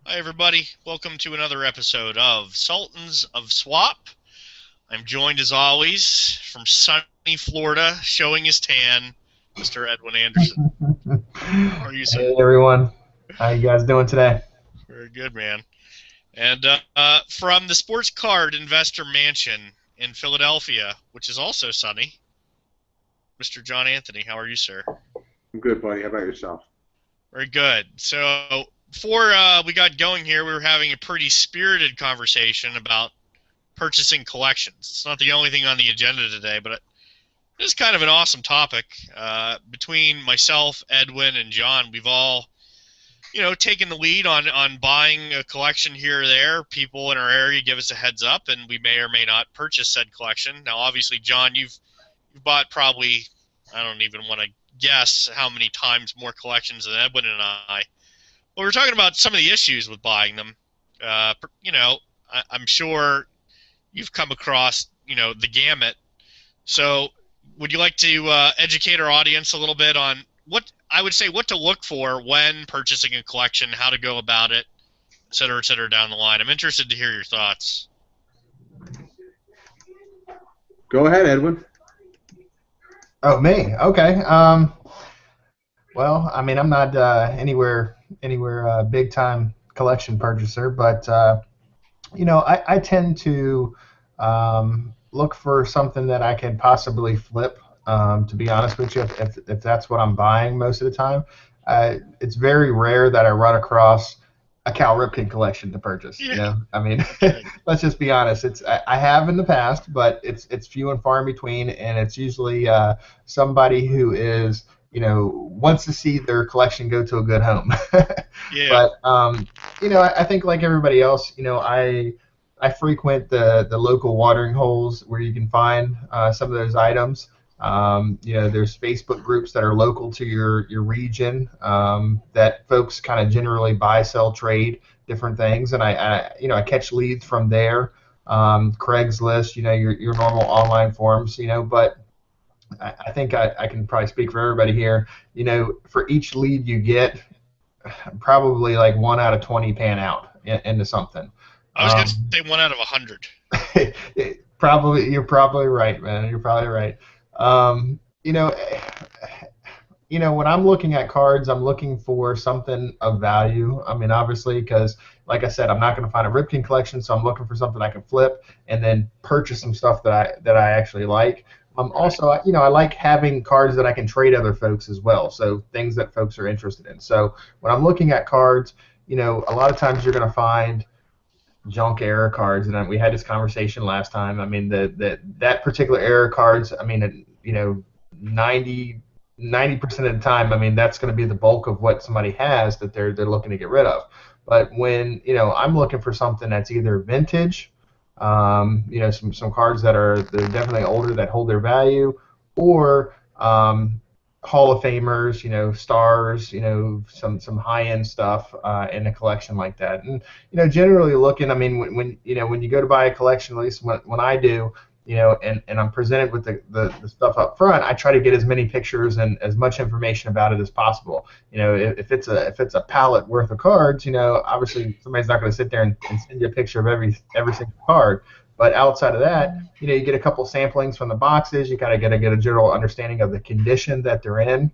Hi, everybody. Welcome to another episode of Sultans of Swap. I'm joined, as always, from sunny Florida, showing his tan, Mr. Edwin Anderson. How are you, sir? Hey everyone, how you guys doing today? Very good, man. And from the Sports Card Investor Mansion in Philadelphia, which is also sunny, Mr. John Anthony. How are you, sir? I'm good, buddy. How about yourself? Very good. So, before we got going here, we were having a pretty spirited conversation about purchasing collections. It's not the only thing on the agenda today, but this is kind of an awesome topic. Between myself, Edwin, and John, we've all, taken the lead on buying a collection here or there. People in our area give us a heads up, and we may or may not purchase said collection. Now, obviously, John, you've bought probably, I don't even want to guess how many times more collections than Edwin and I. Well, we're talking about some of the issues with buying them. I'm sure you've come across, the gamut. So, would you like to educate our audience a little bit on what to look for when purchasing a collection, how to go about it, et cetera, down the line? I'm interested to hear your thoughts. Go ahead, Edwin. Oh, me? Okay. Well, I mean, I'm not anywhere big time collection purchaser, but I tend to look for something that I can possibly flip. To be honest with you, if that's what I'm buying most of the time, it's very rare that I run across a Cal Ripken collection to purchase. You Yeah. know, I mean, Okay. let's just be honest. I have in the past, but it's few and far in between, and it's usually somebody who is wants to see their collection go to a good home. Yeah. But I think like everybody else, I frequent the local watering holes where you can find some of those items. There's Facebook groups that are local to your region that folks kind of generally buy, sell, trade different things, and I catch leads from there. Craigslist, your normal online forums, but I think I can probably speak for everybody here. For each lead you get, probably like 1 out of 20 pan out into something. I was going to Um, say 1 out of 100. Probably, you're probably right, man. You're probably right. Um, you know, when I'm looking at cards, I'm looking for something of value. I mean, obviously, because like I said, I'm not going to find a Ripken collection, so I'm looking for something I can flip and then purchase some stuff that I actually like. Right. Also, I like having cards that I can trade other folks as well. So things that folks are interested in. So when I'm looking at cards, a lot of times you're going to find junk error cards, and we had this conversation last time. I mean, that particular error cards. I mean, 90% of the time, I mean, that's going to be the bulk of what somebody has that they're looking to get rid of. But when I'm looking for something that's either vintage, some cards they're definitely older that hold their value, or Hall of Famers, stars, some high end stuff in a collection like that. And generally looking, I mean, when you go to buy a collection, at least when I do, and I'm presented with the stuff up front, I try to get as many pictures and as much information about it as possible. If it's a palette worth of cards, obviously somebody's not going to sit there and send you a picture of every single card. But outside of that, you get a couple samplings from the boxes. You kind of get a general understanding of the condition that they're in.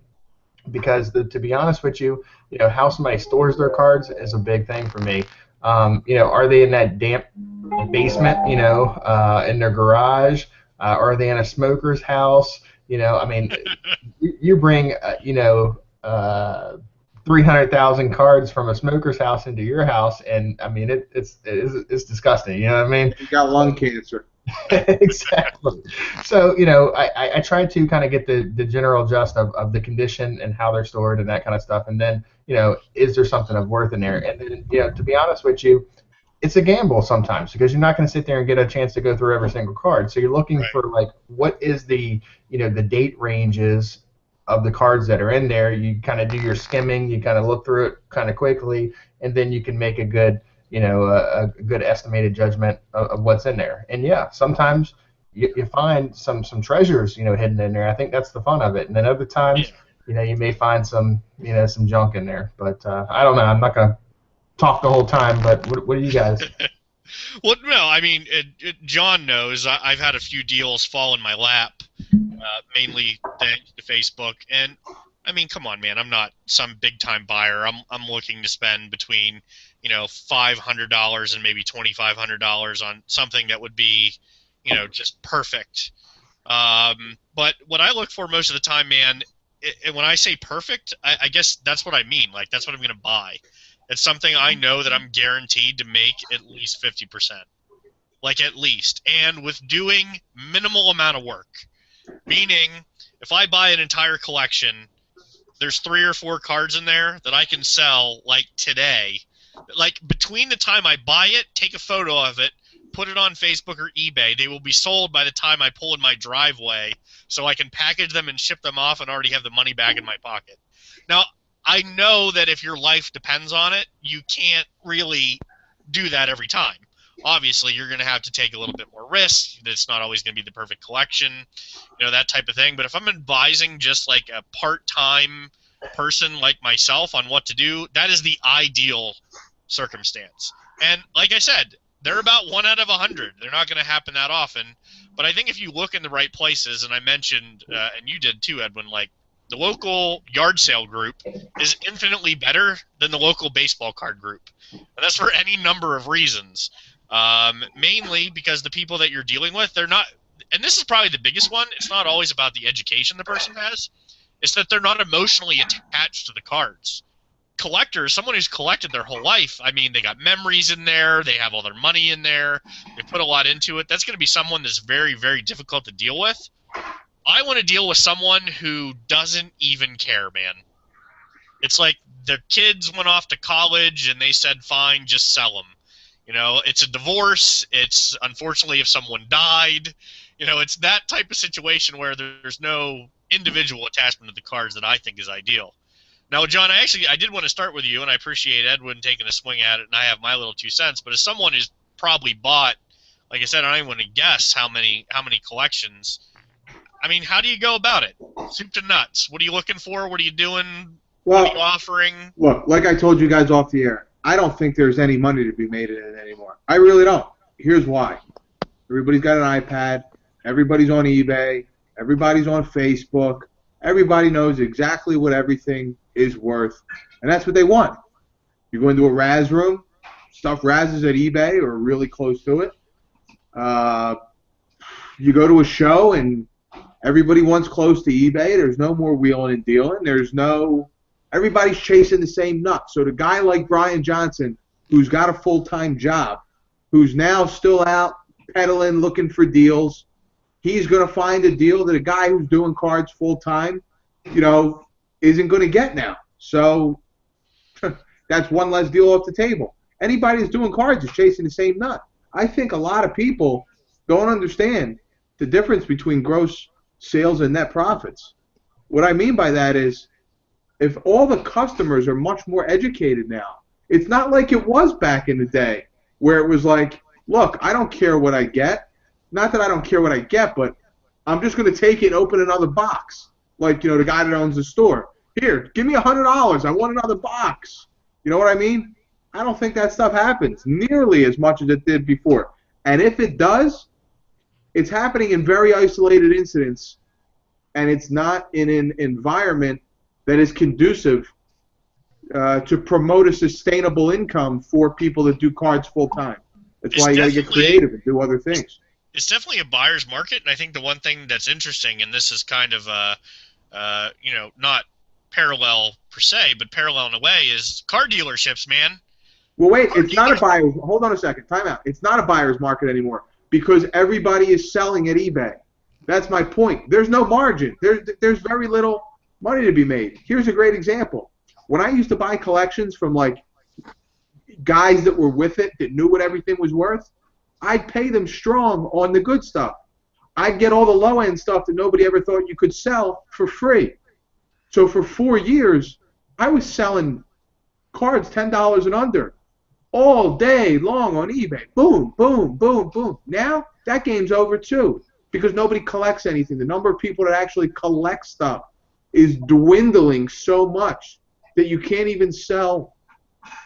Because to be honest with you, how somebody stores their cards is a big thing for me. Are they in that damp basement, in their garage? Are they in a smoker's house? I mean, you bring, 300,000 cards from a smoker's house into your house, and I mean, it's disgusting. You know what I mean? You got lung cancer. Exactly. So, I try to kind of get the general gist of the condition and how they're stored and that kind of stuff. And then, is there something of worth in there? And then, to be honest with you, it's a gamble sometimes because you're not going to sit there and get a chance to go through every single card. So you're looking Right. for like what is the date ranges of the cards that are in there. You kind of do your skimming, you kind of look through it kind of quickly, and then you can make a good a good estimated judgment of what's in there. And yeah, sometimes you find some treasures hidden in there. I think that's the fun of it. And then other Yeah. times you may find some some junk in there. But I don't know. I'm not gonna talk the whole time, but what do you guys? Well, no, I mean, John knows I've had a few deals fall in my lap, mainly thanks to Facebook. And I mean, come on, man, I'm not some big time buyer. I'm looking to spend between, $500 and maybe $2,500 on something that would be, just perfect. But what I look for most of the time, man, when I say perfect, I guess that's what I mean. Like, that's what I'm going to buy. It's something I know that I'm guaranteed to make at least 50%. Like, at least. And with doing minimal amount of work. Meaning, if I buy an entire collection, there's 3 or 4 cards in there that I can sell, like, today. Like, between the time I buy it, take a photo of it, put it on Facebook or eBay, they will be sold by the time I pull in my driveway, so I can package them and ship them off and already have the money back in my pocket. Now, I know that if your life depends on it, you can't really do that every time. Obviously, you're going to have to take a little bit more risk. It's not always going to be the perfect collection, that type of thing. But if I'm advising just like a part-time person like myself on what to do, that is the ideal circumstance. And like I said, they're about 1 out of 100. They're not going to happen that often. But I think if you look in the right places, and I mentioned, and you did too, Edwin, like the local yard sale group is infinitely better than the local baseball card group. And that's for any number of reasons. Mainly because the people that you're dealing with, they're not, and this is probably the biggest one, it's not always about the education the person has. It's that they're not emotionally attached to the cards. Collectors, someone who's collected their whole life, I mean, they got memories in there, they have all their money in there, they put a lot into it. That's going to be someone that's very, very difficult to deal with. I want to deal with someone who doesn't even care, man. It's like the kids went off to college and they said, fine, just sell them. It's a divorce. It's unfortunately if someone died. It's that type of situation where there's no individual attachment to the cards that I think is ideal. Now, John, I did want to start with you, and I appreciate Edwin taking a swing at it, and I have my little 2 cents. But as someone who's probably bought, like I said, I don't even want to guess how many collections. I mean, how do you go about it? Soup to nuts. What are you looking for? What are you doing? What are you offering? Look, like I told you guys off the air, I don't think there's any money to be made in it anymore. I really don't. Here's why. Everybody's got an iPad. Everybody's on eBay. Everybody's on Facebook. Everybody knows exactly what everything is worth, and that's what they want. You go into a Raz room, stuff Razes at eBay or really close to it. You go to a show, and everybody wants close to eBay. There's no more wheeling and dealing. Everybody's chasing the same nut. So the guy like Brian Johnson, who's got a full-time job, who's now still out peddling, looking for deals, he's going to find a deal that a guy who's doing cards full-time, isn't going to get now. So that's one less deal off the table. Anybody that's doing cards is chasing the same nut. I think a lot of people don't understand the difference between gross sales and net profits. What I mean by that is, if all the customers are much more educated now, it's not like it was back in the day where it was like, look, I don't care what I get. Not that I don't care what I get, but I'm just going to take it and open another box. Like, the guy that owns the store. Here, give me $100. I want another box. You know what I mean? I don't think that stuff happens nearly as much as it did before. And if it does, it's happening in very isolated incidents, and it's not in an environment that is conducive to promote a sustainable income for people that do cards full time. That's why you got to get creative and do other things. It's definitely a buyer's market, and I think the one thing that's interesting, and this is kind of not parallel per se, but parallel in a way, is car dealerships, man. Well, wait, it's not a buyer. Hold on a second. Time out. It's not a buyer's market anymore because everybody is selling at eBay. That's my point. There's no margin. There's very little money to be made. Here's a great example. When I used to buy collections from like guys that were with it, that knew what everything was worth, I'd pay them strong on the good stuff. I'd get all the low-end stuff that nobody ever thought you could sell for free. So for 4 years, I was selling cards $10 and under all day long on eBay. Boom, boom, boom, boom. Now, that game's over too because nobody collects anything. The number of people that actually collect stuff is dwindling so much that you can't even sell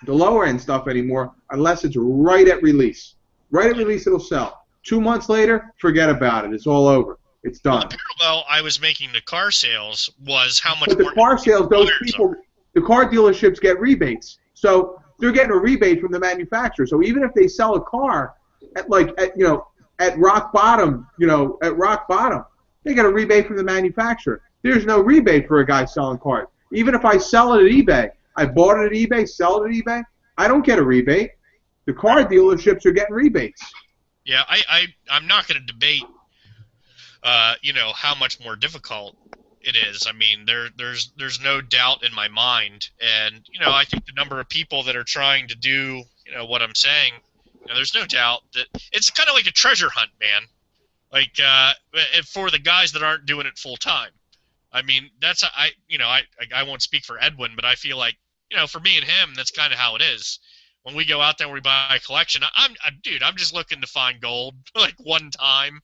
the lower end stuff anymore unless it's right at release. Right at release, it'll sell. 2 months later, forget about it. It's all over. It's Well, done. the parallel I was making to car sales was how much But the more car sales, those buyers people, are. the car dealerships get rebates. So they're getting a rebate from the manufacturer. So even if they sell a car at at rock bottom, they get a rebate from the manufacturer. There's no rebate for a guy selling cars. Even if I sell it at eBay, I bought it at eBay, sell it at eBay, I don't get a rebate. The car dealerships are getting rebates. Yeah, I'm not going to debate, how much more difficult it is. I mean, there's no doubt in my mind, and I think the number of people that are trying to do, what I'm saying, there's no doubt that it's kind of like a treasure hunt, man. Like for the guys that aren't doing it full time. I mean, I won't speak for Edwin, but I feel like, for me and him, that's kind of how it is. When we go out there and we buy a collection, I'm just looking to find gold like one time.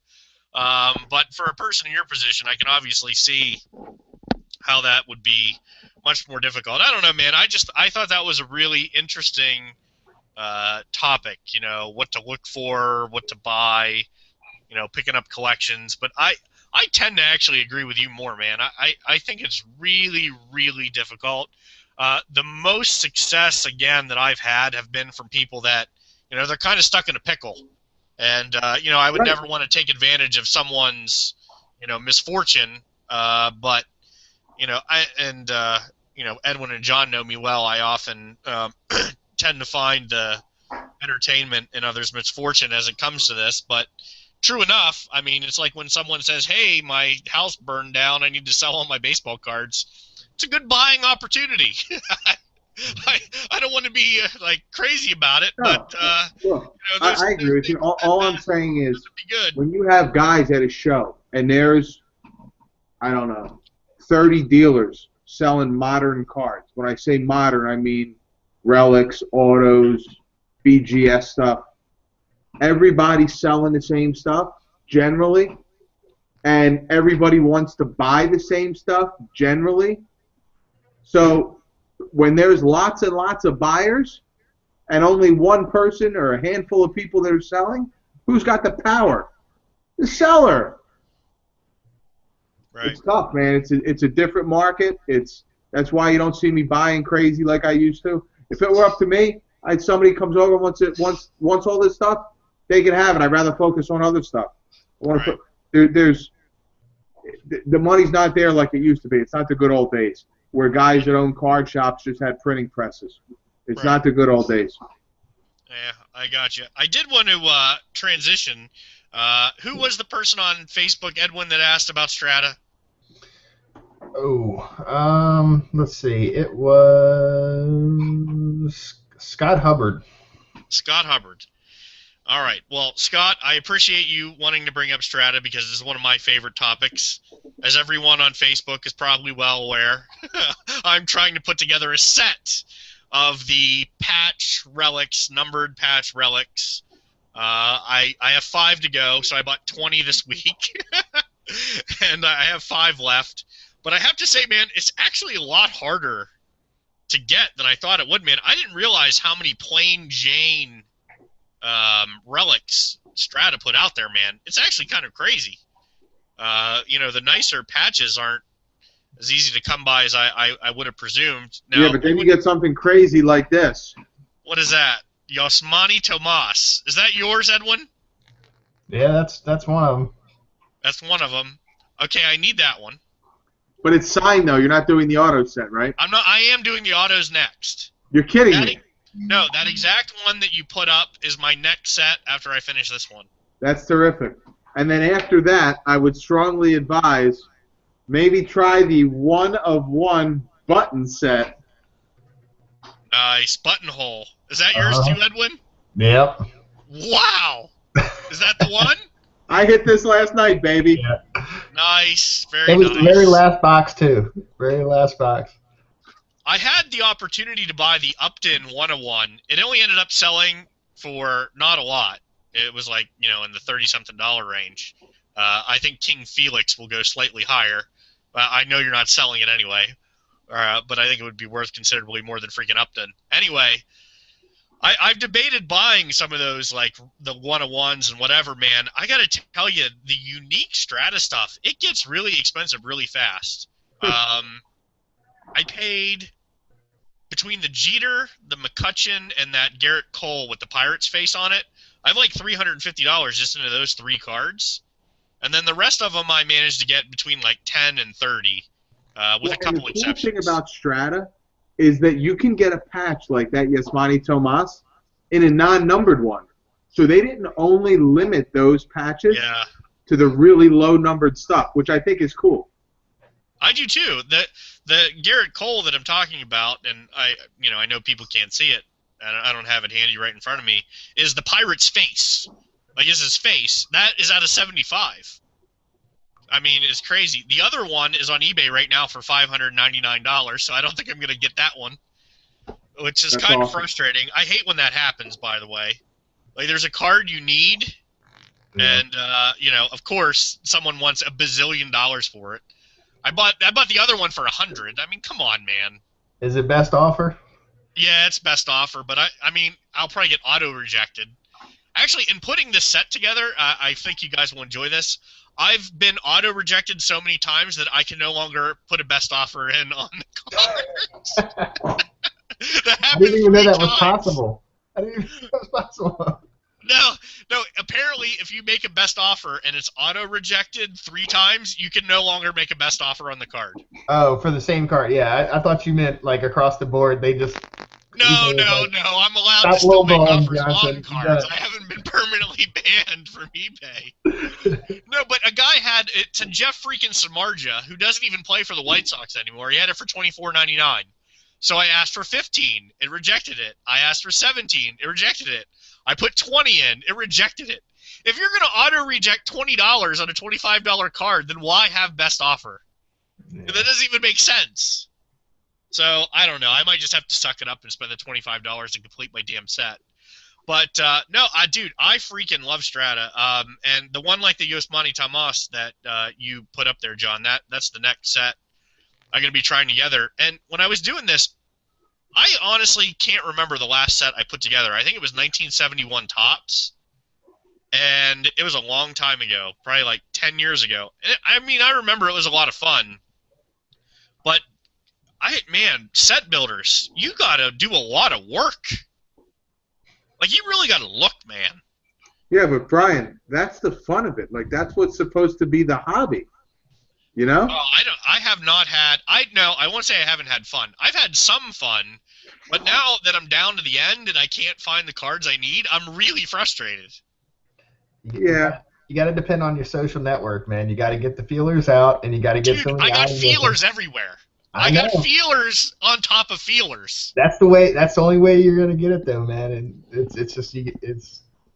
But for a person in your position, I can obviously see how that would be much more difficult. I don't know, man. I thought that was a really interesting topic. What to look for, what to buy, picking up collections. But I tend to actually agree with you more, man. I think it's really, really difficult. The most success, again, that I've had have been from people that, they're kind of stuck in a pickle. And, I would never want to take advantage of someone's, misfortune. But, Edwin and John know me well. I often tend to find the entertainment in others' misfortune as it comes to this. But true enough, I mean, it's like when someone says, hey, my house burned down, I need to sell all my baseball cards. It's a good buying opportunity. I don't want to be crazy about it, but Look, I agree with you. All I'm saying is good. When you have guys at a show and there's, I don't know, 30 dealers selling modern cards. When I say modern, I mean relics, autos, BGS stuff. Everybody's selling the same stuff generally, and everybody wants to buy the same stuff generally. So when there's lots and lots of buyers and only one person or a handful of people that are selling, who's got the power? The seller. Right. It's tough, man. It's a different market. That's why you don't see me buying crazy like I used to. If it were up to me, somebody comes over wants all this stuff, they can have it. I'd rather focus on other stuff. The money's not there like it used to be. It's not the good old days where guys that own card shops just had printing presses. It's not the good old days. Yeah, I got you. I did want to transition. Who was the person on Facebook, Edwin, that asked about Strata? Oh, let's see. It was Scott Hubbard. Scott Hubbard. All right. Well, Scott, I appreciate you wanting to bring up Strata because this is one of my favorite topics. As everyone on Facebook is probably well aware, I'm trying to put together a set of the patch relics, numbered patch relics. I have 5 to go, so I bought 20 this week, and I have 5 left. But I have to say, man, it's actually a lot harder to get than I thought it would, man. I didn't realize how many plain Jane relics Strata put out there, man. It's actually kind of crazy. The nicer patches aren't as easy to come by as I would have presumed. Now, yeah, but then you get something crazy like this. What is that? Yasmani Tomas. Is that yours, Edwin? Yeah, that's one of them. That's one of them. Okay, I need that one. But it's signed, though. You're not doing the auto set, right? I'm not. I am doing the autos next. You're kidding me. No, that exact one that you put up is my next set after I finish this one. That's terrific. And then after that, I would strongly advise maybe try the 1-of-1 button set. Nice. Buttonhole. Is that yours too, Edwin? Yep. Wow. Is that the one? I hit this last night, baby. Yeah. Nice. Very nice. It was nice. the very last box, too. Very last box. I had the opportunity to buy the Upton 101. It only ended up selling for not a lot. It was like, in the $30-something range. I think King Felix will go slightly higher. I know you're not selling it anyway. but I think it would be worth considerably more than freaking Upton. Anyway, I've debated buying some of those, like the 101s and whatever, man. I got to tell you, the unique Strata stuff, it gets really expensive really fast. I paid, between the Jeter, the McCutcheon, and that Garrett Cole with the Pirates face on it, I have like $350 just into those 3 cards. And then the rest of them I managed to get between like 10 and 30, with a couple exceptions. The cool thing about Strata is that you can get a patch like that Yasmani Tomas in a non-numbered one. So they didn't only limit those patches to the really low-numbered stuff, which I think is cool. I do too. The Garrett Cole that I'm talking about, and I know people can't see it, and I don't have it handy right in front of me, is the Pirate's face. Like, is his face. That is out of 75. I mean, it's crazy. The other one is on eBay right now for $599, so I don't think I'm going to get that one, which is kind of frustrating. I hate when that happens, by the way. Like, there's a card you need, and, of course, someone wants $1 bazillion for it. I bought the other one for $100. I mean, come on, man. Is it best offer? Yeah, it's best offer, but I mean, I'll probably get auto-rejected. Actually, in putting this set together, I think you guys will enjoy this. I've been auto-rejected so many times that I can no longer put a best offer in on the cards. I didn't even know that was possible. I didn't even know that was possible. No. Apparently, if you make a best offer and it's auto-rejected 3 times, you can no longer make a best offer on the card. Oh, for the same card. Yeah, I thought you meant like across the board. They just. No. I'm allowed to still make offers on cards. I haven't been permanently banned from eBay. No, but a guy had it to Jeff freaking Samardzija, who doesn't even play for the White Sox anymore. He had it for $24.99. So I asked for 15. It rejected it. I asked for 17. It rejected it. I put 20 in. It rejected it. If you're going to auto-reject $20 on a $25 card, then why have best offer? Yeah. That doesn't even make sense. So, I don't know. I might just have to suck it up and spend the $25 to complete my damn set. But, no, dude, I freaking love Strata. And the one like the Yasmani Tomas that you put up there, John, that's the next set I'm going to be trying together. And when I was doing this, I honestly can't remember the last set I put together. I think it was 1971 Topps. And it was a long time ago, probably like 10 years ago. And I remember it was a lot of fun. But, set builders, you got to do a lot of work. Like, you really got to look, man. Yeah, but Brian, that's the fun of it. Like, that's what's supposed to be the hobby. You know? Oh, I have not had. I won't say I haven't had fun. I've had some fun, but now that I'm down to the end and I can't find the cards I need, I'm really frustrated. Yeah. You got to depend on your social network, man. You got to get the feelers out, and you got to get some. I got feelers everywhere. I got feelers on top of feelers. That's the way. That's the only way you're gonna get it, though, man. And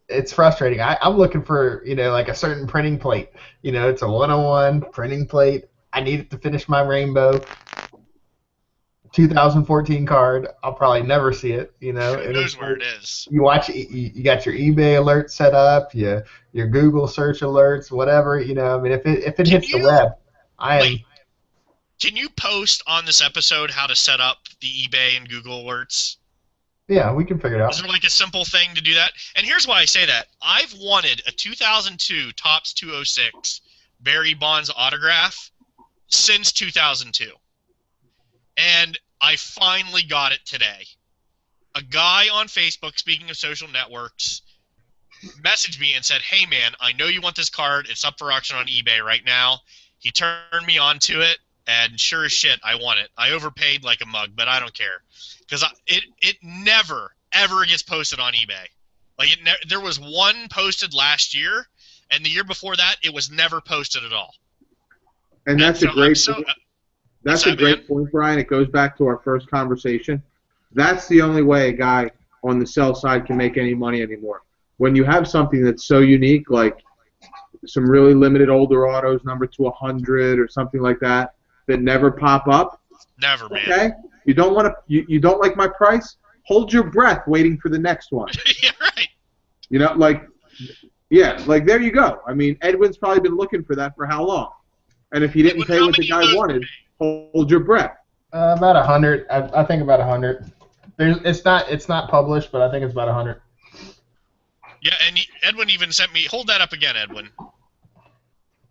it's frustrating. I'm looking for like a certain printing plate. It's a 101 printing plate. I need it to finish my rainbow. 2014 card. I'll probably never see it. Who knows where it is? You watch. You got your eBay alert set up. Your Google search alerts, whatever. If it hits the web, Can you post on this episode how to set up the eBay and Google alerts? Yeah, we can figure it out. Is there like a simple thing to do that? And here's why I say that. I've wanted a 2002 Topps 206 Barry Bonds autograph since 2002. And I finally got it today. A guy on Facebook, speaking of social networks, messaged me and said, "Hey, man, I know you want this card. It's up for auction on eBay right now." He turned me on to it. And sure as shit, I want it. I overpaid like a mug, but I don't care. Because it never, ever gets posted on eBay. Like, there was one posted last year, and the year before that, it was never posted at all. And that's a great point. That's a great point, Brian. It goes back to our first conversation. That's the only way a guy on the sell side can make any money anymore. When you have something that's so unique, like some really limited older autos, number to 100 or something like that never pop up. Never, man. Okay, you don't want to. You don't like my price? Hold your breath, waiting for the next one. Yeah, right. Like there you go. I mean, Edwin's probably been looking for that for how long? And if he didn't pay what the guy wanted, hold your breath. About 100. I think about 100. It's not published, but I think it's about 100. Yeah, and Edwin even sent me. Hold that up again, Edwin.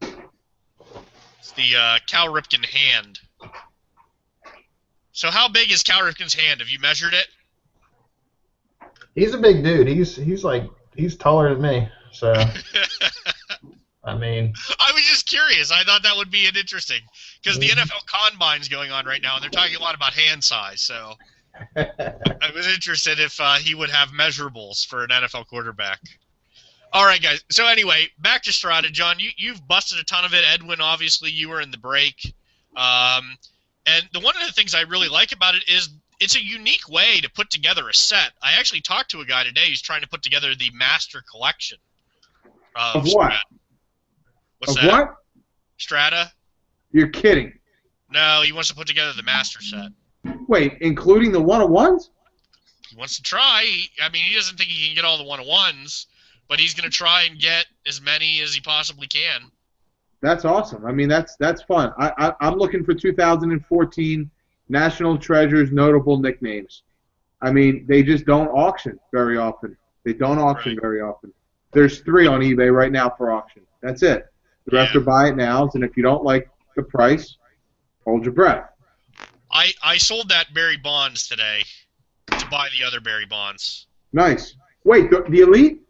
It's the Cal Ripken hand. So how big is Cal Ripken's hand? Have you measured it? He's a big dude. He's taller than me. So I mean, I was just curious. I thought that would be an interesting because the NFL Combine's going on right now, and they're talking a lot about hand size. So I was interested if he would have measurables for an NFL quarterback. All right, guys. So anyway, back to Strata. John, you've busted a ton of it. Edwin, obviously, you were in the break. And one of the things I really like about it is it's a unique way to put together a set. I actually talked to a guy today who's trying to put together the master collection. Of what? What's of that? what? Strata? You're kidding. No, he wants to put together the master set. Wait, including the one-on-ones? He wants to try. I mean, he doesn't think he can get all the one-on-ones, but he's going to try and get as many as he possibly can. That's awesome. I mean, that's fun. I'm looking for 2014 National Treasures notable nicknames. I mean, they just don't auction very often. They don't auction very often. There's 3 on eBay right now for auction. That's it. The rest are buy it nows, and if you don't like the price, hold your breath. I sold that Barry Bonds today to buy the other Barry Bonds. Nice. Wait, the Elite?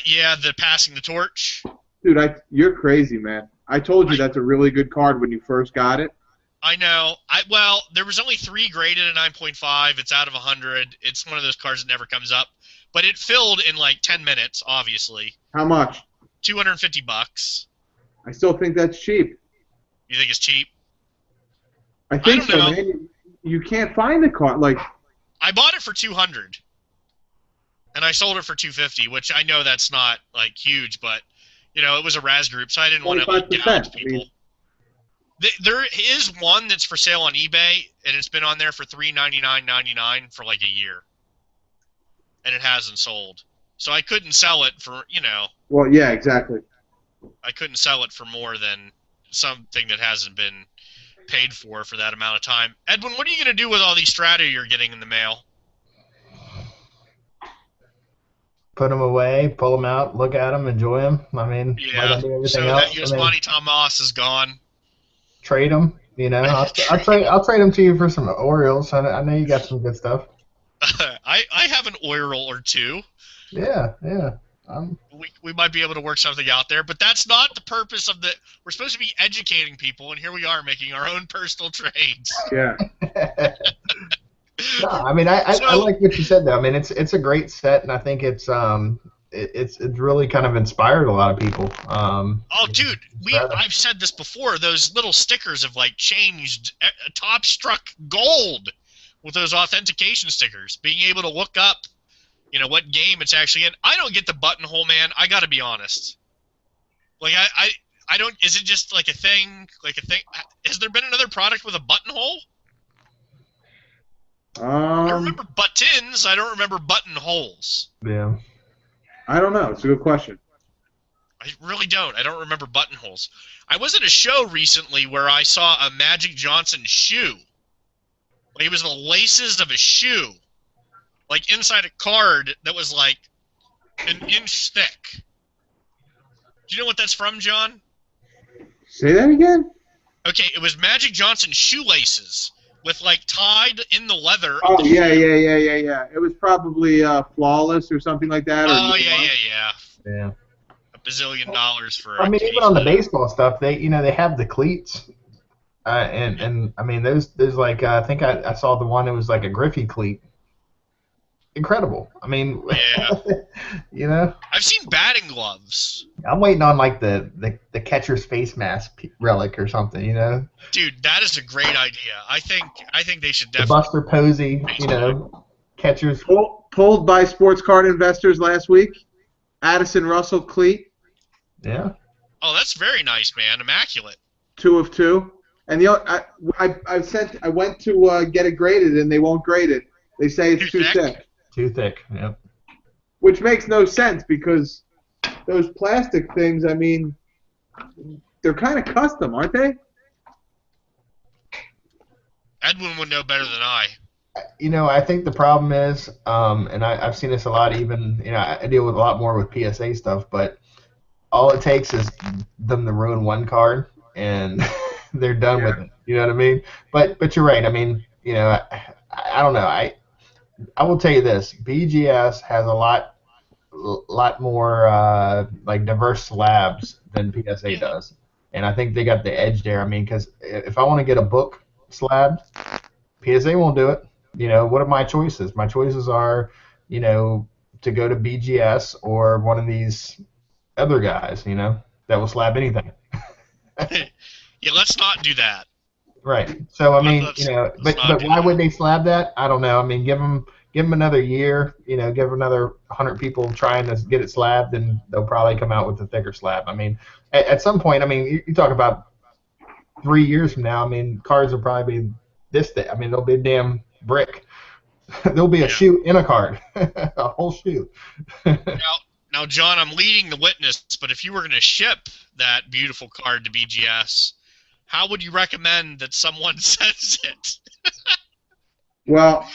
Yeah, the passing the torch. Dude, you're crazy, man. I told you that's a really good card when you first got it. I know. Well, there was only 3 graded at 9.5. It's out of 100. It's one of those cards that never comes up. But it filled in like 10 minutes, obviously. How much? $250. I still think that's cheap. You think it's cheap? I think so, know. man. You can't find the card. Like, I bought it for $200, and I sold it for $250, which I know that's not like huge, but you know it was a Raz group, so I didn't want to like gouge people. I mean, there is one that's for sale on eBay, and it's been on there for $399.99 for like a year, and it hasn't sold. So I couldn't sell it for Well, yeah, exactly. I couldn't sell it for more than something that hasn't been paid for that amount of time. Edwin, what are you going to do with all these strata you're getting in the mail? Put them away, pull them out, look at them, enjoy them. I mean, yeah. like I do everything So else. that Yasmani Tomas is gone. Trade them, I'll trade them to you for some Orioles. I know you got some good stuff. I have an Oriole or 2. Yeah. We might be able to work something out there, but that's not the purpose of the. We're supposed to be educating people, and here we are making our own personal trades. Yeah. No, I mean, I like what you said though. I mean, it's a great set, and I think it's really kind of inspired a lot of people. Oh, dude, I've said this before. Those little stickers have like changed. Top struck gold with those authentication stickers. Being able to look up, what game it's actually in. I don't get the buttonhole, man. I got to be honest. Like I don't. Is it just like a thing? Has there been another product with a buttonhole? I remember buttons. I don't remember buttonholes. Yeah. I don't know. It's a good question. I really don't. I don't remember buttonholes. I was at a show recently where I saw a Magic Johnson shoe. Like it was the laces of a shoe. Like inside a card that was like an inch thick. Do you know what that's from, John? Say that again? Okay, it was Magic Johnson shoelaces with like tied in the leather. Oh, yeah. It was probably Flawless or something like that. Oh, yeah. Yeah. $1 bazillion for. I mean, even on the baseball stuff, they have the cleats, and I mean, there's like I think I saw the one that was like a Griffey cleat. Incredible. I mean, yeah. I've seen batting gloves. I'm waiting on like the catcher's face mask relic or something, Dude, that is a great idea. I think they should the definitely. Buster Posey, catcher's. Pulled by sports card investors last week. Addison Russell cleat. Yeah. Oh, that's very nice, man. Immaculate. 2 of 2. And I went to get it graded, and they won't grade it. They say it's too thick. Too thick. Yep. Which makes no sense because those plastic things, I mean, they're kind of custom, aren't they? Edwin would know better than I. I think the problem is, and I've seen this a lot. Even I deal with a lot more with PSA stuff, but all it takes is them to ruin one card, and they're done Yeah. with it. You know what I mean? But you're right. I mean, I don't know. I will tell you this: BGS has a lot more like diverse slabs than PSA does, and I think they got the edge there. I mean, because if I want to get a book slab, PSA won't do it. What are my choices? My choices are, to go to BGS or one of these other guys, that will slab anything. Yeah, let's not do that. Right. So I mean, Let's but not but do why that. would they slab that? I don't know. I mean, give them another year. Give another 100 people trying to get it slabbed, and they'll probably come out with a thicker slab. I mean, at some point, I mean, you talk about 3 years from now. I mean, cars will probably be this thick. I mean, they'll be a damn brick. There'll be a Yeah. shoe in a card, a whole shoe. Now, John, I'm leading the witness, but if you were going to ship that beautiful card to BGS, how would you recommend that someone sends it? Well,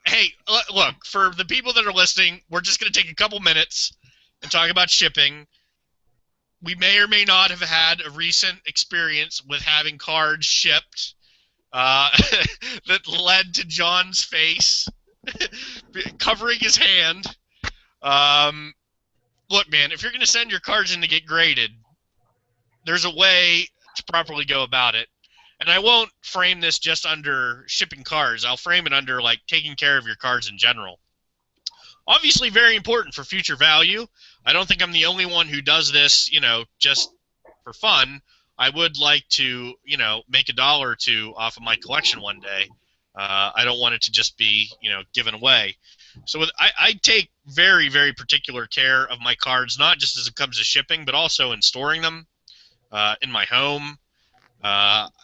Hey, look, for the people that are listening, we're just going to take a couple minutes and talk about shipping. We may or may not have had a recent experience with having cards shipped that led to John's face covering his hand. Look, man, if you're going to send your cards in to get graded, there's a way to properly go about it. And I won't frame this just under shipping cards. I'll frame it under, like, taking care of your cards in general. Obviously very important for future value. I don't think I'm the only one who does this, just for fun. I would like to, make $1 or $2 off of my collection one day. I don't want it to just be, given away. So I take very, very particular care of my cards, not just as it comes to shipping, but also in storing them in my home.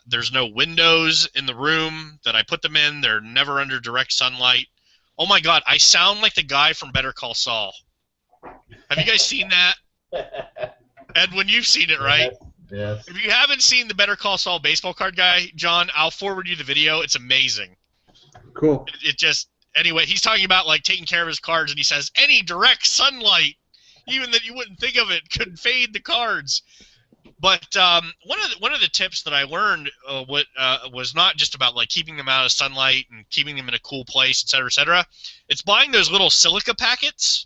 There's no windows in the room that I put them in. They're never under direct sunlight. Oh my God, I sound like the guy from Better Call Saul. Have you guys seen that? Edwin, you've seen it, right? Yes. If you haven't seen the Better Call Saul baseball card guy, John, I'll forward you the video. It's amazing. cool. Anyway, he's talking about, like, taking care of his cards, and he says, any direct sunlight, even that you wouldn't think of it, could fade the cards. But one of the tips that I learned was not just about, like, keeping them out of sunlight and keeping them in a cool place, et cetera, et cetera. It's buying those little silica packets.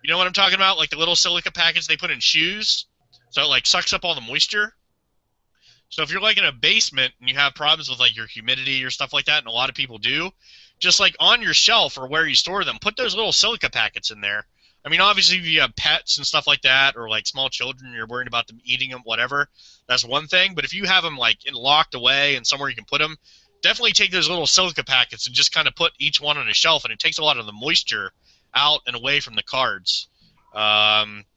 You know what I'm talking about? Like the little silica packets they put in shoes, so it, like, sucks up all the moisture. So if you're, like, in a basement and you have problems with, like, your humidity or stuff like that, and a lot of people do, just, like, on your shelf or where you store them, put those little silica packets in there. I mean, obviously, if you have pets and stuff like that, or, like, small children, you're worried about them eating them, whatever, that's one thing. But if you have them, like, locked away and somewhere you can put them, definitely take those little silica packets and just kind of put each one on a shelf, and it takes a lot of the moisture out and away from the cards.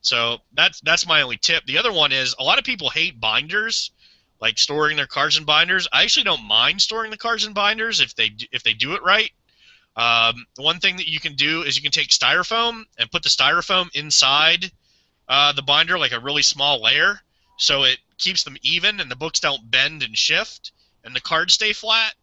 So that's my only tip. The other one is a lot of people hate binders, like storing their cards in binders. I actually don't mind storing the cards in binders if they do it right. One thing that you can do is you can take styrofoam and put the styrofoam inside the binder, like a really small layer, so it keeps them even and the books don't bend and shift and the cards stay flat,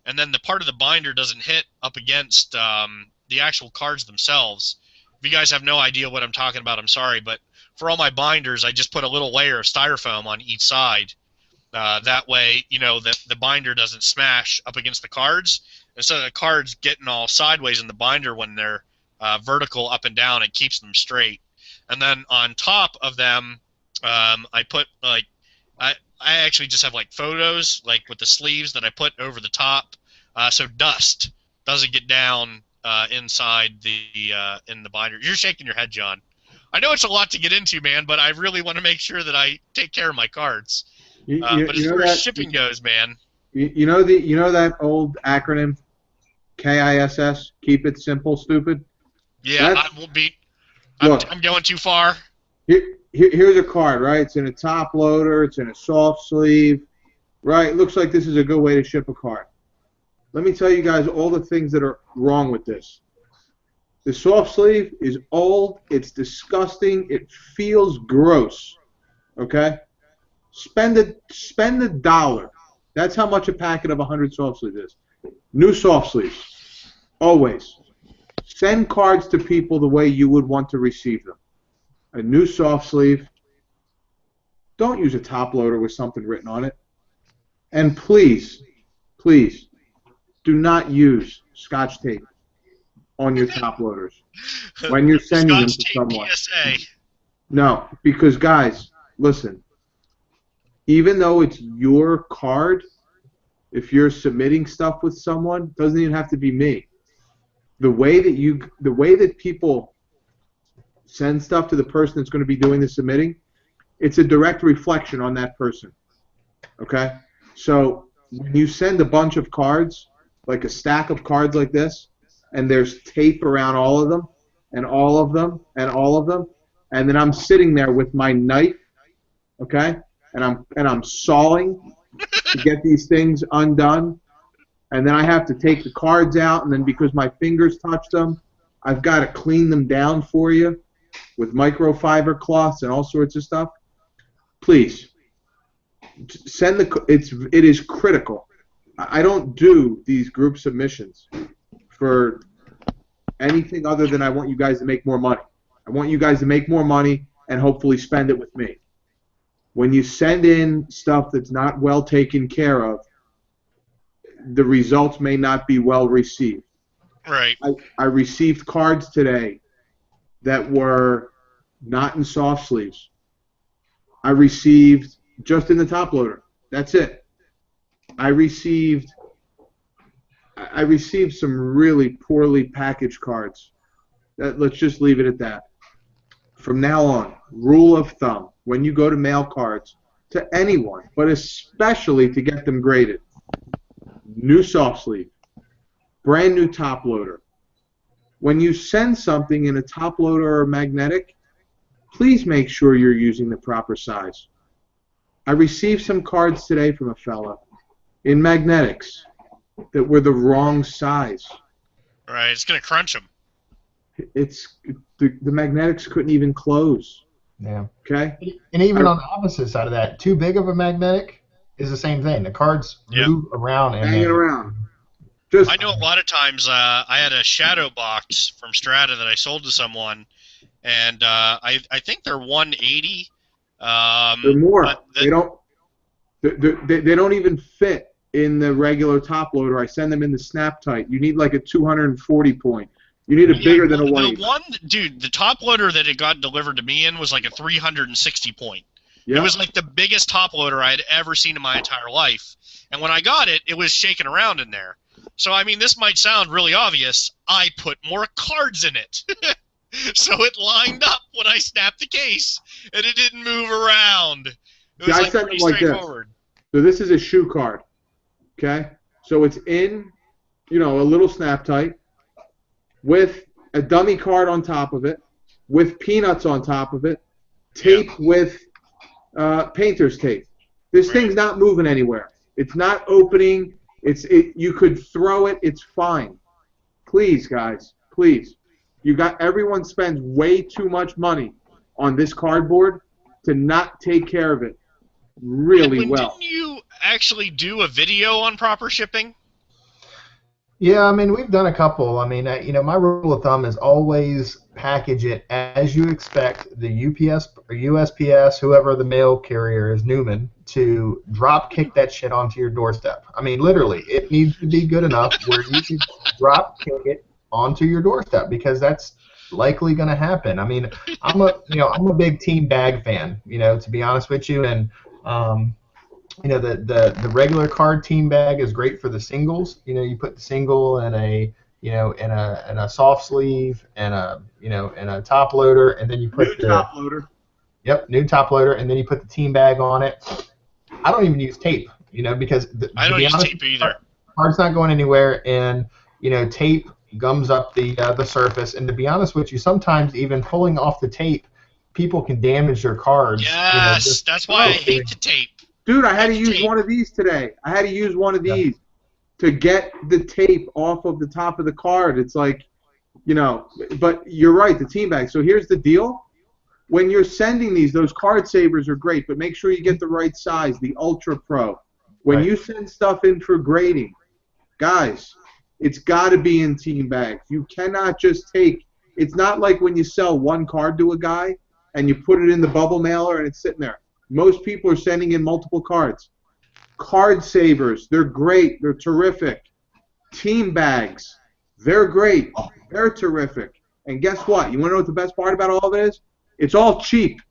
and then the part of the binder doesn't hit up against the actual cards themselves. If you guys have no idea what I'm talking about, I'm sorry, but for all my binders, I just put a little layer of styrofoam on each side. That way, the binder doesn't smash up against the cards. Instead of the cards getting all sideways in the binder when they're vertical up and down, it keeps them straight. And then on top of them, I put, like, I actually just have, like, photos, like, with the sleeves that I put over the top, so dust doesn't get down inside in the binder. You're shaking your head, John. I know it's a lot to get into, man, but I really want to make sure that I take care of my cards. But as far as shipping goes, man. You know that old acronym, KISS, keep it simple, stupid? Yeah, I will be. I'm going too far. Here's a card, right? It's in a top loader. It's in a soft sleeve, right? Looks like this is a good way to ship a card. Let me tell you guys all the things that are wrong with this. The soft sleeve is old. It's disgusting. It feels gross. Okay? Spend $1 That's how much a packet of 100 soft sleeves is. New soft sleeves. Always. Send cards to people the way you would want to receive them. A new soft sleeve. Don't use a top loader with something written on it. And please, please, do not use Scotch tape on your top loaders when you're sending them to someone. PSA. No, because guys, listen. Even though it's your card, if you're submitting stuff with someone, it doesn't even have to be me. The way that people send stuff to the person that's going to be doing the submitting, it's a direct reflection on that person. Okay? So when you send a bunch of cards, like a stack of cards like this, and there's tape around all of them, and all of them, and all of them, and then I'm sitting there with my knife, okay, and I'm sawing to get these things undone, and then I have to take the cards out, and then because my fingers touched them, I've got to clean them down for you with microfiber cloths and all sorts of stuff. Please send it is critical. I don't do these group submissions for anything other than I want you guys to make more money. I want you guys to make more money and hopefully spend it with me. When you send in stuff that's not well taken care of, the results may not be well received. Right. I received cards today that were not in soft sleeves. I received just in the top loader. That's it. I received some really poorly packaged cards. Let's just leave it at that. From now on, rule of thumb, when you go to mail cards to anyone, but especially to get them graded, new soft sleeve, brand new top loader. When you send something in a top loader or magnetic, please make sure you're using the proper size. I received some cards today from a fella in magnetics that were the wrong size. Right, it's going to crunch them. The magnetics couldn't even close. Yeah. Okay? And even on the opposite side of that, too big of a magnetic is the same thing. The cards move around. And hanging around. I know a lot of times I had a shadow box from Strata that I sold to someone, and I think they're 180. They're more. They don't even fit in the regular top loader. I send them in the snap tight. You need like a 240 point. You need a bigger than a 180. Dude, the top loader that it got delivered to me in was like a 360 point. Yep. It was like the biggest top loader I had ever seen in my entire life. And when I got it, it was shaking around in there. So, I mean, this might sound really obvious. I put more cards in it. So it lined up when I snapped the case, and it didn't move around. It was I sent them like this. So this is a shoe card, okay? So it's in, a little snap tight with a dummy card on top of it, with peanuts on top of it, tape with painter's tape. This thing's not moving anywhere. It's not opening. You could throw it. It's fine. Please, guys, please. Everyone spends way too much money on this cardboard to not take care of it really well. Didn't you actually do a video on proper shipping? Yeah, I mean, we've done a couple. I mean, my rule of thumb is always package it as you expect the UPS or USPS, whoever the mail carrier is, Newman, to drop kick that shit onto your doorstep. I mean, literally, it needs to be good enough where you can drop kick it onto your doorstep, because that's likely going to happen. I mean, I'm a big team bag fan, to be honest with you, and the regular card team bag is great for the singles. You put the single in a soft sleeve and a top loader, and then you put top loader. Yep, new top loader, and then you put the team bag on it. I don't even use tape, because I don't use tape either. Card's not going anywhere, and tape gums up the surface. And to be honest with you, sometimes even pulling off the tape, people can damage their cards. Yes, that's why I hate the tape. Dude, I had to use one of these today. I had to use one of these to get the tape off of the top of the card. It's like, but you're right, the team bag. So here's the deal. When you're sending those card savers are great, but make sure you get the right size, the Ultra Pro. When Right. you send stuff in for grading, guys, it's got to be in team bags. You cannot just take. It's not like when you sell one card to a guy and you put it in the bubble mailer and it's sitting there. Most people are sending in multiple cards. Card savers, they're great. They're terrific. Team bags, they're great. They're terrific. And guess what? You want to know what the best part about all of it is? It's all cheap.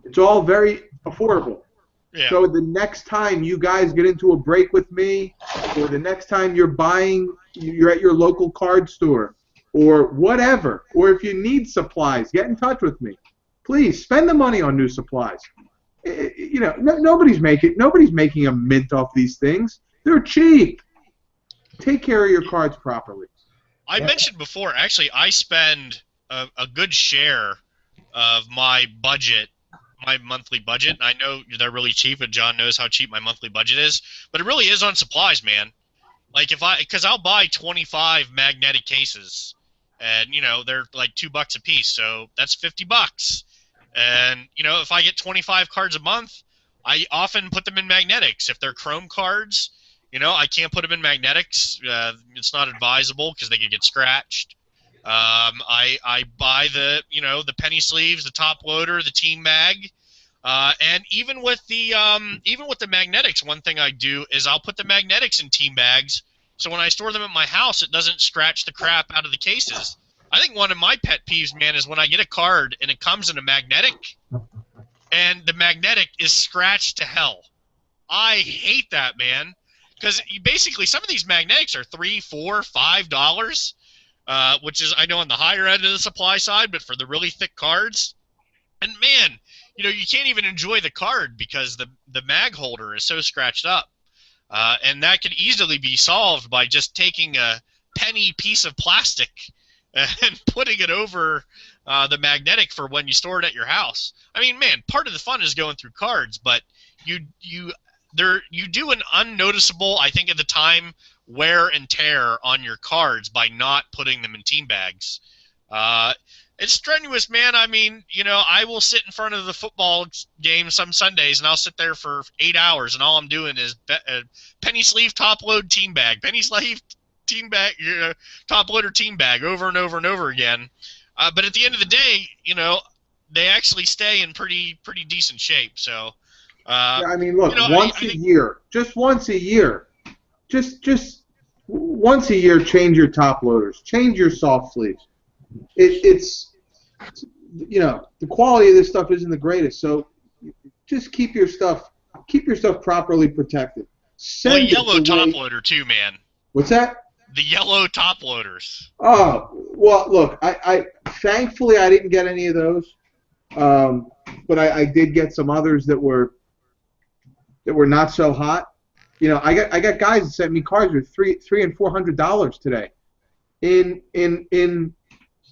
It's all very affordable. Yeah. So the next time you guys get into a break with me, or the next time you're at your local card store, or whatever, or if you need supplies, get in touch with me. Please spend the money on new supplies. Nobody's making a mint off these things. They're cheap. Take care of your cards properly. I mentioned before, actually, I spend a good share of my budget, my monthly budget, and I know they're really cheap, and John knows how cheap my monthly budget is, but it really is on supplies, man. Like because I'll buy 25 magnetic cases, and they're like $2 a piece, so that's $50. And if I get 25 cards a month, I often put them in magnetics. If they're chrome cards, I can't put them in magnetics. It's not advisable because they could get scratched. I buy the penny sleeves, the top loader, the team mag, and even with the magnetics, one thing I do is I'll put the magnetics in team bags, so when I store them at my house, it doesn't scratch the crap out of the cases. I think one of my pet peeves, man, is when I get a card and it comes in a magnetic, and the magnetic is scratched to hell. I hate that, man. Because basically, some of these magnetics are $3, $4, $5, which is, I know, on the higher end of the supply side, but for the really thick cards, and man, you can't even enjoy the card because the mag holder is so scratched up, and that could easily be solved by just taking a penny piece of plastic and putting it over the magnetic for when you store it at your house. I mean, man, part of the fun is going through cards, but you do an unnoticeable, I think at the time, wear and tear on your cards by not putting them in team bags. It's strenuous, man. I mean, I will sit in front of the football game some Sundays, and I'll sit there for 8 hours, and all I'm doing is penny sleeve top load team bag, penny sleeve team bag, top loader team bag over and over and over again. But at the end of the day, they actually stay in pretty decent shape. So. Yeah, I mean, look, once a year, just once a year, just once a year, change your top loaders, change your soft sleeves. It's the quality of this stuff isn't the greatest, so just keep your stuff properly protected. The yellow top loader too, man. What's that? The yellow top loaders. Oh, well, look, I thankfully I didn't get any of those, but I did get some others that were not so hot. I got guys that sent me cards with $300 and $400 today, in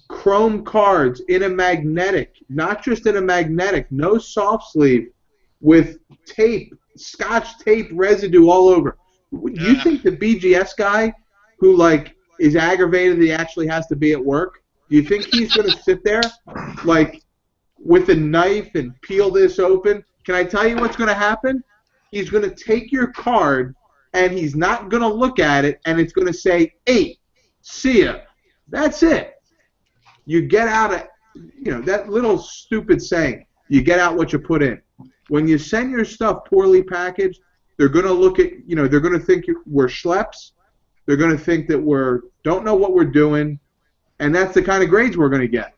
chrome cards, in a magnetic, not just in a magnetic, no soft sleeve, with tape, Scotch tape residue all over. Do you think the BGS guy who is aggravated that he actually has to be at work, do you think he's going to sit there with a knife and peel this open? Can I tell you what's going to happen? He's going to take your card, and he's not going to look at it, and it's going to say 8. See ya. That's it. You get out of, that little stupid saying, you get out what you put in. When you send your stuff poorly packaged, they're going to look at, they're going to think we're schleps. They're going to think that don't know what we're doing, and that's the kind of grades we're going to get.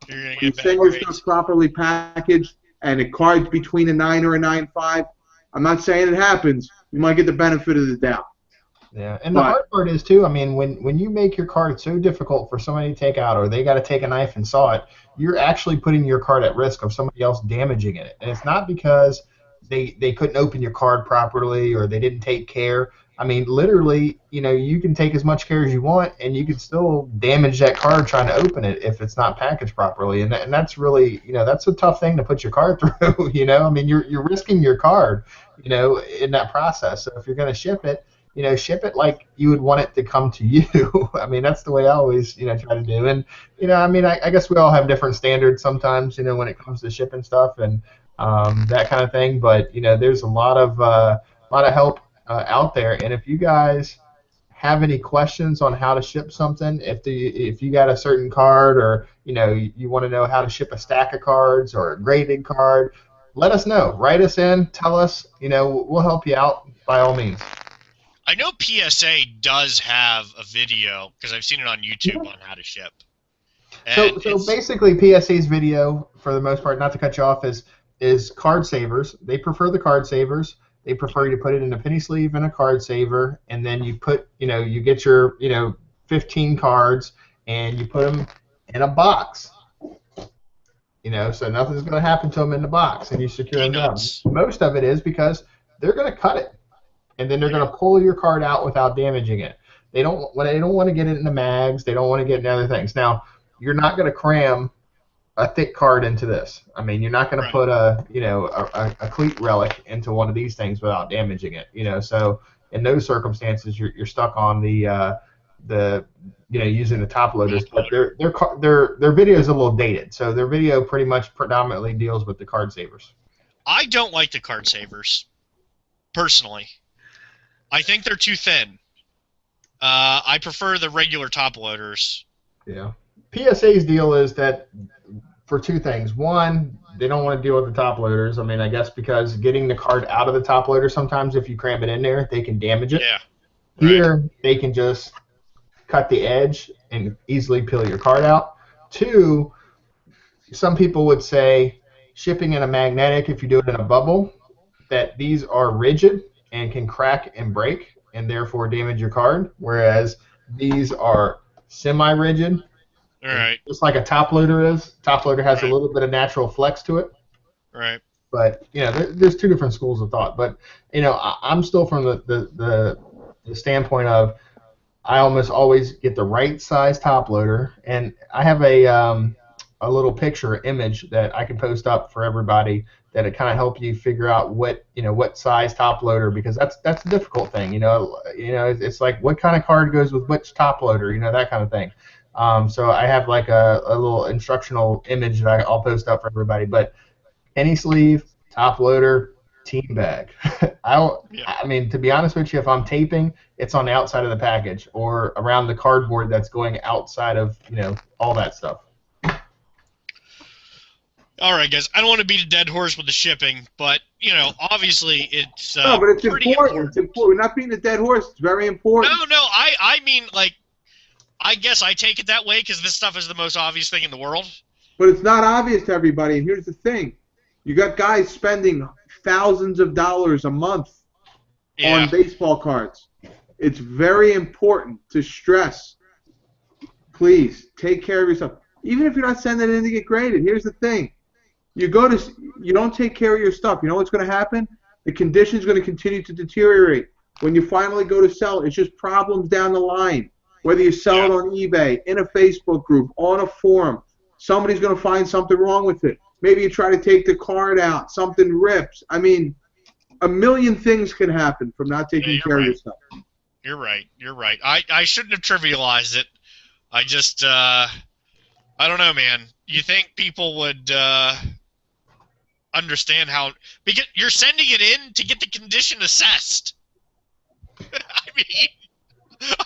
You're going to You get send bad your grades. stuff properly packaged, and a card's between a 9 or a 9.5. I'm not saying it happens. You might get the benefit of the doubt. Yeah, and the hard part is, too, I mean, when you make your card so difficult for somebody to take out, or they got to take a knife and saw it, you're actually putting your card at risk of somebody else damaging it. And it's not because they couldn't open your card properly or they didn't take care. I mean, literally, you can take as much care as you want, and you can still damage that card trying to open it if it's not packaged properly. And that's really, that's a tough thing to put your card through. I mean, you're risking your card, in that process. So if you're going to ship it, ship it like you would want it to come to you. I mean, that's the way I always, try to do. And, I mean, I guess we all have different standards sometimes, when it comes to shipping stuff and that kind of thing. But, there's a lot of help out there. And if you guys have any questions on how to ship something, if you got a certain card, or you want to know how to ship a stack of cards or a graded card, let us know. Write us in, tell us. We'll help you out by all means. I know PSA does have a video because I've seen it on YouTube on how to ship. So basically, PSA's video, for the most part, not to cut you off, is card savers. They prefer the card savers. They prefer you to put it in a penny sleeve and a card saver, and then you get your 15 cards, and you put them in a box. So nothing's going to happen to them in the box, and you secure them down. Most of it is because they're going to cut it, and then they're going to pull your card out without damaging it. They don't want to get it in the mags. They don't want to get in other things. Now, you're not going to cram a thick card into this. I mean, you're not going to put a cleat relic into one of these things without damaging it. So in those circumstances, you're stuck on the using the top loaders. But their video is a little dated. So their video pretty much predominantly deals with the card savers. I don't like the card savers, personally. I think they're too thin. I prefer the regular top loaders. Yeah. PSA's deal is that for two things. One, they don't want to deal with the top loaders. I mean, I guess because getting the card out of the top loader, sometimes if you cram it in there, they can damage it. Yeah. Here, they can just cut the edge and easily peel your card out. Two, some people would say shipping in a magnetic, if you do it in a bubble, that these are rigid and can crack and break and therefore damage your card, whereas these are semi-rigid. All right. Just like a top loader is. Top loader has a little bit of natural flex to it. Right. But there's two different schools of thought. But I'm still from the standpoint of I almost always get the right size top loader, and I have a little picture image that I can post up for everybody that it kind of help you figure out what size top loader, because that's the difficult thing. It's like what kind of card goes with which top loader, that kind of thing. So I have like a little instructional image that I'll post up for everybody. But penny sleeve, top loader, team bag. I mean, to be honest with you, if I'm taping, it's on the outside of the package or around the cardboard that's going outside of all that stuff. All right, guys. I don't want to beat a dead horse with the shipping, but no, obviously it's but it's pretty important. It's important. We're not beating a dead horse. It's very important. No. I mean, like, I guess I take it that way because this stuff is the most obvious thing in the world. But it's not obvious to everybody. And here's the thing: you got guys spending thousands of dollars a month on baseball cards. It's very important to stress. Please take care of yourself. Even if you're not sending it in to get graded. Here's the thing: you don't take care of your stuff. You know what's going to happen? The condition's going to continue to deteriorate. When you finally go to sell, it's just problems down the line. Whether you sell it on eBay, in a Facebook group, on a forum, somebody's going to find something wrong with it. Maybe you try to take the card out, something rips. I mean, a million things can happen from not taking care of yourself. You're right. I shouldn't have trivialized it. I just, I don't know, man. You think people would understand how, because you're sending it in to get the condition assessed. I mean,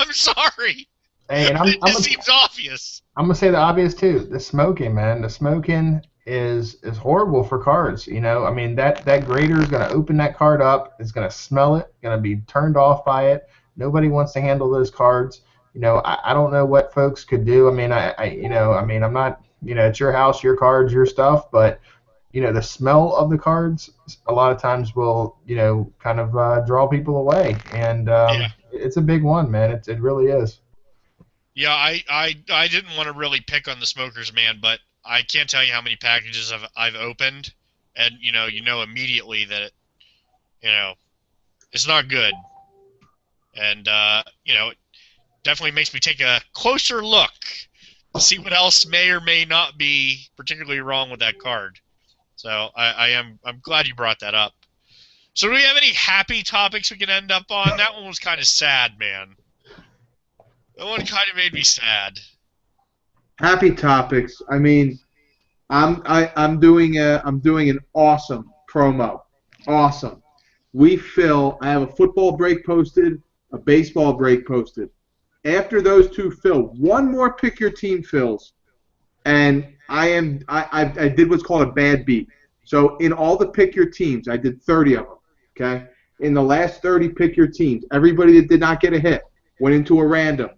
I'm sorry. Hey, and it seems obvious. I'm gonna say the obvious too. The smoking, man. The smoking is horrible for cards. I mean that grader is gonna open that card up. It's gonna smell it. Gonna be turned off by it. Nobody wants to handle those cards. I don't know what folks could do. I mean, I'm not. It's your house, your cards, your stuff, but the smell of the cards a lot of times will kind of draw people away, and it's a big one, man. It really is. Yeah, I didn't want to really pick on the smokers, man, but I can't tell you how many packages I've opened, and you know immediately that it's not good, and it definitely makes me take a closer look to see what else may or may not be particularly wrong with that card. So I'm glad you brought that up. So do we have any happy topics we can end up on? That one was kind of sad, man. That one kind of made me sad. Happy topics. I mean, I'm doing an awesome promo. Awesome. I have a football break posted, a baseball break posted. After those two fill, one more pick your team fills, and I did what's called a bad beat. So in all the pick your teams, I did 30 of them. Okay. In the last 30 pick your teams, everybody that did not get a hit went into a random.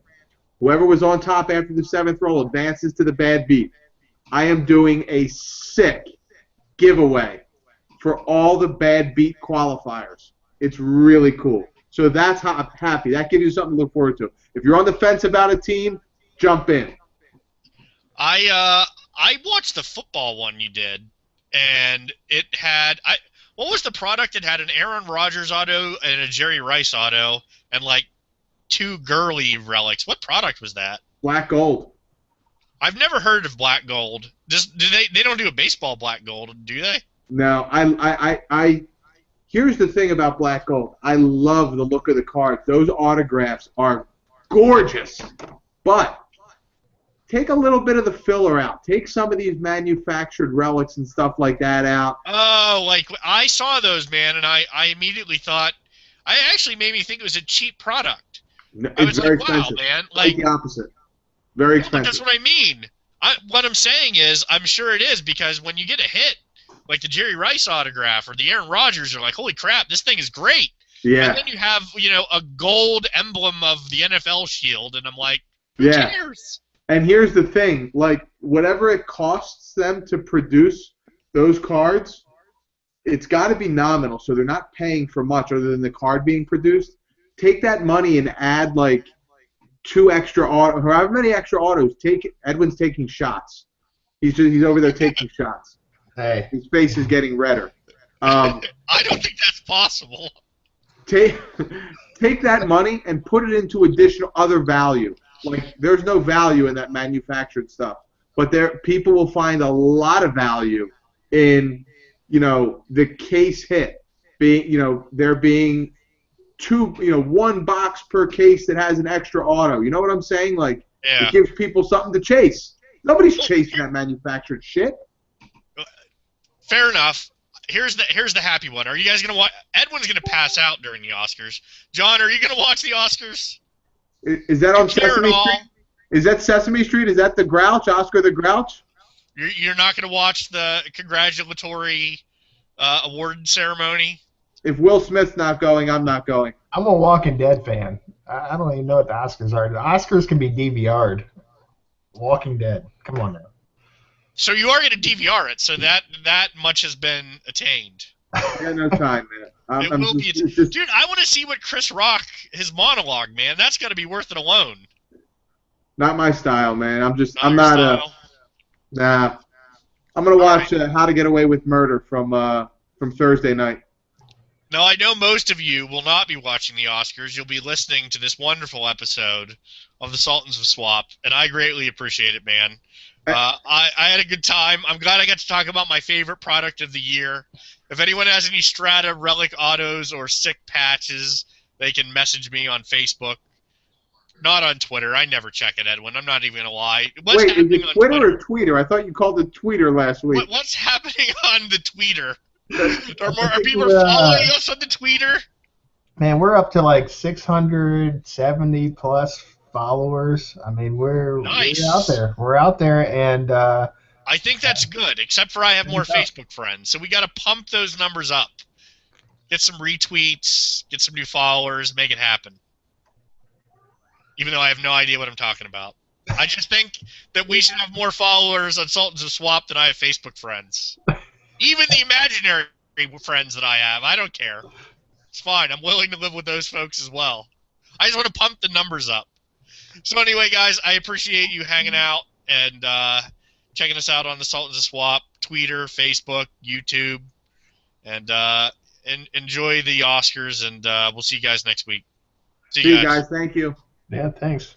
Whoever was on top after the 7th roll advances to the bad beat. I am doing a sick giveaway for all the bad beat qualifiers. It's really cool. So that's how I'm happy. That gives you something to look forward to. If you're on the fence about a team, jump in. I watched the football one you did, and it had what was the product? It had an Aaron Rodgers auto and a Jerry Rice auto, and like 2 girly relics. What product was that? Black gold. I've never heard of black gold. They don't do a baseball black gold, do they? No, I here's the thing about black gold. I love the look of the cards. Those autographs are gorgeous. But take a little bit of the filler out. Take some of these manufactured relics and stuff like that out. Oh, like I saw those, man, and I immediately thought I actually made me think it was a cheap product. I was very like, wow, expensive. man, Like the opposite. Very expensive. That's what I mean. What I'm saying is, I'm sure it is, because when you get a hit, like the Jerry Rice autograph or the Aaron Rodgers, you're like, holy crap, this thing is great. Yeah. And then you have, a gold emblem of the NFL shield, and I'm like, who cares? And here's the thing, like, whatever it costs them to produce those cards, it's got to be nominal, so they're not paying for much other than the card being produced. Take that money and add, like, 2 extra autos, however many extra autos. Edwin's taking shots. He's over there taking shots. Hey. His face is getting redder. I don't think that's possible. Take that money and put it into additional other value. Like, there's no value in that manufactured stuff, but people will find a lot of value in, the case hit being, there being 1 box per case that has an extra auto. You know what I'm saying? Like, yeah. It gives people something to chase. Nobody's chasing that manufactured shit. Fair enough. Here's the happy one. Are you guys gonna watch? Edwin's gonna pass out during the Oscars. John, are you gonna watch the Oscars? Is that on Sesame Street? Is that Sesame Street? Is that the Grouch, Oscar the Grouch? You're not going to watch the congratulatory award ceremony? If Will Smith's not going, I'm not going. I'm a Walking Dead fan. I don't even know what the Oscars are. The Oscars can be DVR'd. Walking Dead. Come on now. So you are going to DVR it, so that much has been attained. Yeah, no time, man. Dude, I want to see what Chris Rock, his monologue, man. That's got to be worth it alone. Not my style, man. I'm gonna watch How to Get Away with Murder from Thursday night. Now, I know most of you will not be watching the Oscars. You'll be listening to this wonderful episode of the Sultans of Swap, and I greatly appreciate it, man. I had a good time. I'm glad I got to talk about my favorite product of the year. If anyone has any Strata Relic Autos or sick patches, they can message me on Facebook. Not on Twitter. I never check it, Edwin. I'm not even going to lie. Wait, is it Twitter or Tweeter? I thought you called it Tweeter last week. What's happening on the Tweeter? Are people following us on the Tweeter? Man, we're up to like 670 plus followers. I mean, we're out there. We're out there, and I think that's good, except for I have more Facebook friends. So we got to pump those numbers up. Get some retweets, get some new followers, make it happen. Even though I have no idea what I'm talking about. I just think that we should have more followers on Sultans of Swap than I have Facebook friends. Even the imaginary friends that I have. I don't care. It's fine. I'm willing to live with those folks as well. I just want to pump the numbers up. So anyway, guys, I appreciate you hanging out and checking us out on the Sultans of Swap, Twitter, Facebook, YouTube, and enjoy the Oscars, and we'll see you guys next week. See you guys. Thank you. Yeah, thanks.